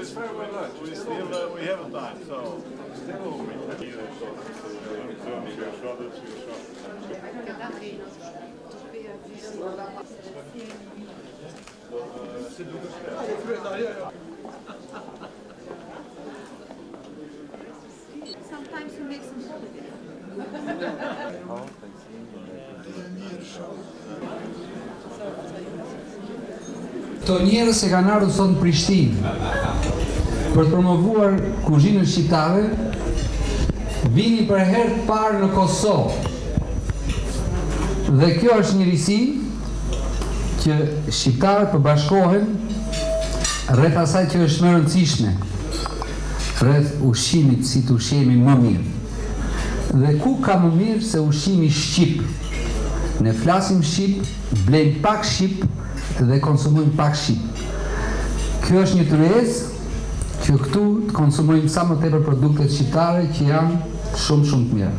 it's fairway lunch. We have a time, so. Sometimes we make some holiday. Këto njerëz e kanë ardhur sot në Prishtinë për të promovuar kuzhinën shqiptare, vini për herë të parë në Kosovë. Dhe kjo është një risi që shqiptarët përbashkohen rreth asaj që është më rëndësishme, rreth ushqimit si të ushqemi më mirë. Dhe ku ka më mirë se ushqimi shqip? Ne flasim shqip, blejmë pak shqip dhe konsumojmë pak shqip. Kjo është një tërësisë që këtu të konsumojmë sa më tepër produktet shqiptare që janë shumë të mira.